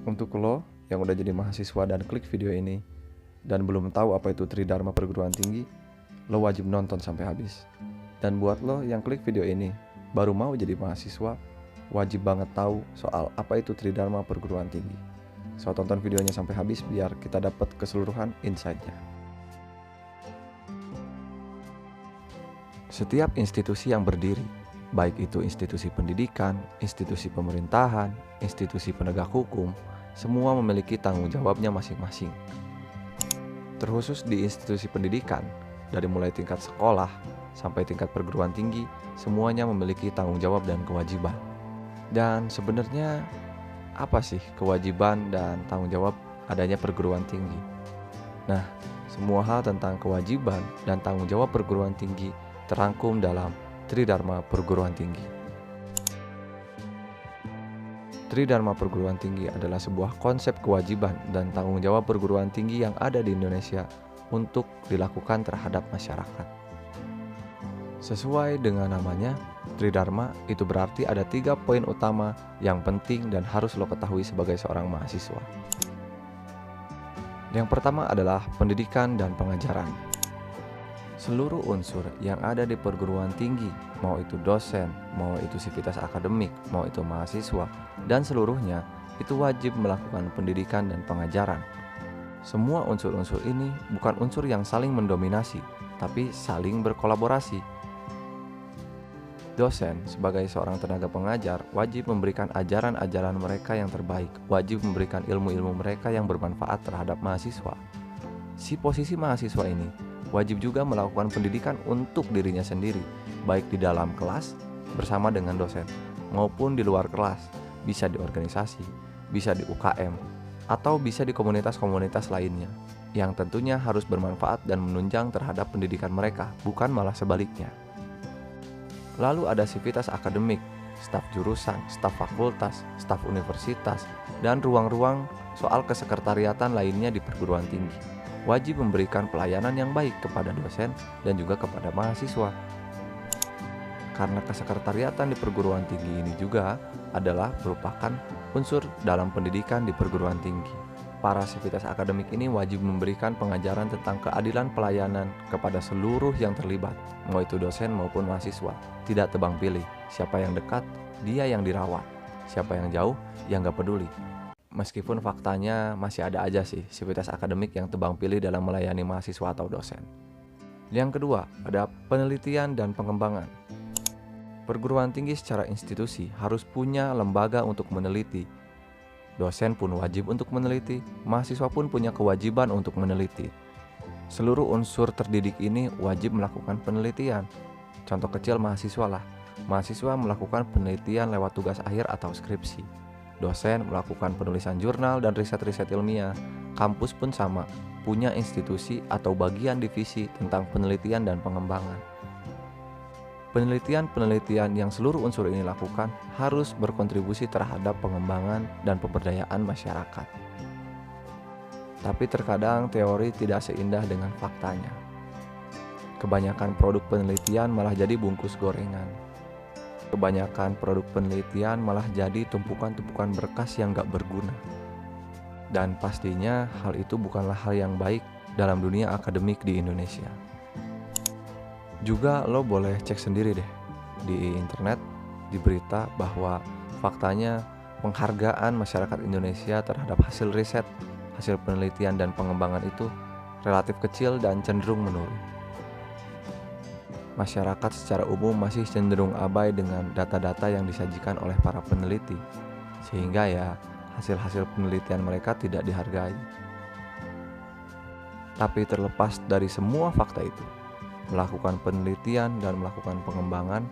Untuk lo yang udah jadi mahasiswa dan klik video ini dan belum tahu apa itu Tridharma Perguruan Tinggi, lo wajib nonton sampai habis. Dan buat lo yang klik video ini baru mau jadi mahasiswa, wajib banget tahu soal apa itu Tridharma Perguruan Tinggi. So tonton videonya sampai habis biar kita dapat keseluruhan insight-nya. Setiap institusi yang berdiri, baik itu institusi pendidikan, institusi pemerintahan, institusi penegak hukum, semua memiliki tanggung jawabnya masing-masing. Terkhusus di institusi pendidikan, dari mulai tingkat sekolah sampai tingkat perguruan tinggi, semuanya memiliki tanggung jawab dan kewajiban. Dan sebenarnya apa sih kewajiban dan tanggung jawab adanya perguruan tinggi? Nah, semua hal tentang kewajiban dan tanggung jawab perguruan tinggi terangkum dalam Tridharma Perguruan Tinggi. Tridharma Perguruan Tinggi adalah sebuah konsep kewajiban dan tanggung jawab perguruan tinggi yang ada di Indonesia untuk dilakukan terhadap masyarakat. Sesuai dengan namanya, Tridharma itu berarti ada 3 poin utama yang penting dan harus lo ketahui sebagai seorang mahasiswa. Yang pertama adalah pendidikan dan pengajaran. Seluruh unsur yang ada di perguruan tinggi, mau itu dosen, mau itu sivitas akademik, mau itu mahasiswa, dan seluruhnya itu wajib melakukan pendidikan dan pengajaran. Semua unsur-unsur ini bukan unsur yang saling mendominasi, tapi saling berkolaborasi. Dosen sebagai seorang tenaga pengajar wajib memberikan ajaran-ajaran mereka yang terbaik, wajib memberikan ilmu-ilmu mereka yang bermanfaat terhadap mahasiswa. Si posisi mahasiswa ini wajib juga melakukan pendidikan untuk dirinya sendiri, baik di dalam kelas bersama dengan dosen, maupun di luar kelas, bisa di organisasi, bisa di UKM, atau bisa di komunitas-komunitas lainnya, yang tentunya harus bermanfaat dan menunjang terhadap pendidikan mereka, bukan malah sebaliknya. Lalu ada sivitas akademik, staf jurusan, staf fakultas, staf universitas, dan ruang-ruang soal kesekretariatan lainnya di perguruan tinggi. Wajib memberikan pelayanan yang baik kepada dosen dan juga kepada mahasiswa. Karena kesekretariatan di perguruan tinggi ini juga adalah merupakan unsur dalam pendidikan di perguruan tinggi. Para sivitas akademik ini wajib memberikan pengajaran tentang keadilan pelayanan kepada seluruh yang terlibat, mau itu dosen maupun mahasiswa. Tidak tebang pilih, siapa yang dekat, dia yang dirawat. Siapa yang jauh, ya nggak peduli. Meskipun faktanya masih ada aja sih sivitas akademik yang tebang pilih dalam melayani mahasiswa atau dosen. Yang kedua, ada penelitian dan pengembangan. Perguruan tinggi secara institusi harus punya lembaga untuk meneliti. Dosen pun wajib untuk meneliti, mahasiswa pun punya kewajiban untuk meneliti. Seluruh unsur terdidik ini wajib melakukan penelitian. Contoh kecil mahasiswa lah. Mahasiswa melakukan penelitian lewat tugas akhir atau skripsi. Dosen melakukan penulisan jurnal dan riset-riset ilmiah. Kampus pun sama, punya institusi atau bagian divisi tentang penelitian dan pengembangan. Penelitian-penelitian yang seluruh unsur ini lakukan harus berkontribusi terhadap pengembangan dan pemberdayaan masyarakat. Tapi terkadang teori tidak seindah dengan faktanya. Kebanyakan produk penelitian malah jadi bungkus gorengan. Kebanyakan produk penelitian malah jadi tumpukan-tumpukan berkas yang gak berguna. Dan pastinya hal itu bukanlah hal yang baik dalam dunia akademik di Indonesia. Juga lo boleh cek sendiri deh di internet, di berita bahwa faktanya penghargaan masyarakat Indonesia terhadap hasil riset, hasil penelitian dan pengembangan itu relatif kecil dan cenderung menurun. Masyarakat secara umum masih cenderung abai dengan data-data yang disajikan oleh para peneliti, sehingga ya hasil-hasil penelitian mereka tidak dihargai. Tapi terlepas dari semua fakta itu, melakukan penelitian dan melakukan pengembangan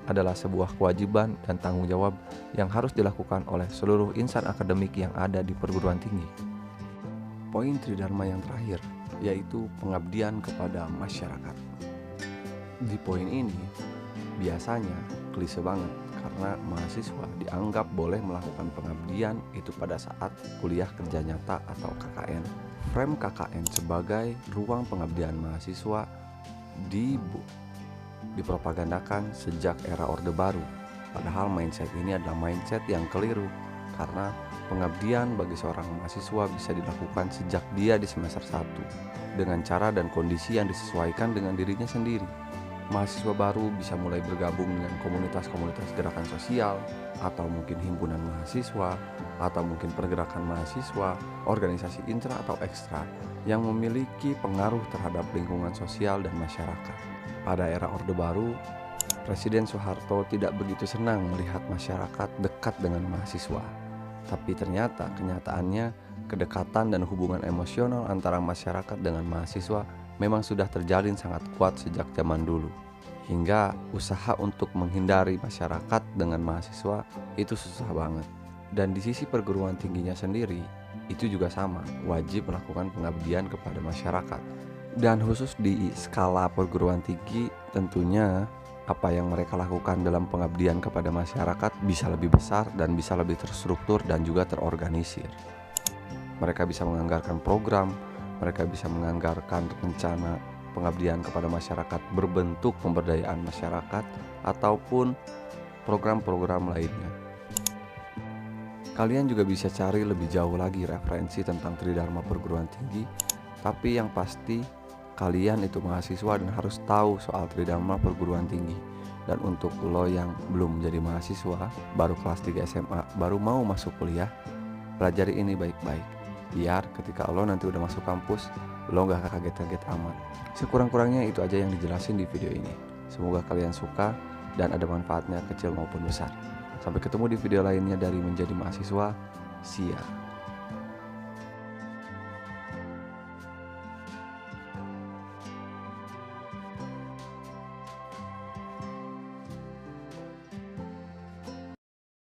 adalah sebuah kewajiban dan tanggung jawab yang harus dilakukan oleh seluruh insan akademik yang ada di perguruan tinggi. Poin Tridharma yang terakhir, yaitu pengabdian kepada masyarakat. Di poin ini, biasanya klise banget karena mahasiswa dianggap boleh melakukan pengabdian itu pada saat kuliah kerja nyata atau KKN. Frame KKN sebagai ruang pengabdian mahasiswa dipropagandakan sejak era Orde Baru. Padahal mindset ini adalah mindset yang keliru, karena Pengabdian bagi seorang mahasiswa bisa dilakukan sejak dia di semester 1 dengan cara dan kondisi yang disesuaikan dengan dirinya sendiri. Mahasiswa baru bisa mulai bergabung dengan komunitas-komunitas gerakan sosial, atau mungkin himpunan mahasiswa, atau mungkin pergerakan mahasiswa, organisasi intra atau ekstra yang memiliki pengaruh terhadap lingkungan sosial dan masyarakat. Pada era Orde Baru, Presiden Soeharto tidak begitu senang melihat masyarakat dekat dengan mahasiswa. Tapi ternyata kenyataannya kedekatan dan hubungan emosional antara masyarakat dengan mahasiswa memang sudah terjalin sangat kuat sejak zaman dulu. Hingga usaha untuk menghindari masyarakat dengan mahasiswa itu susah banget. Dan di sisi perguruan tingginya sendiri, itu juga sama, wajib melakukan pengabdian kepada masyarakat. Dan khusus di skala perguruan tinggi, tentunya apa yang mereka lakukan dalam pengabdian kepada masyarakat bisa lebih besar dan bisa lebih terstruktur dan juga terorganisir. Mereka bisa menganggarkan program, mereka bisa menganggarkan rencana pengabdian kepada masyarakat berbentuk pemberdayaan masyarakat ataupun program-program lainnya. Kalian juga bisa cari lebih jauh lagi referensi tentang Tridharma perguruan tinggi, tapi yang pasti kalian itu mahasiswa dan harus tahu soal Tridharma perguruan tinggi. Dan untuk lo yang belum menjadi mahasiswa, baru kelas 3 SMA, baru mau masuk kuliah, pelajari ini baik-baik, biar ketika lo nanti udah masuk kampus, lo gak kaget-kaget amat. Sekurang-kurangnya itu aja yang dijelasin di video ini. Semoga kalian suka dan ada manfaatnya kecil maupun besar. Sampai ketemu di video lainnya dari Menjadi Mahasiswa. See ya.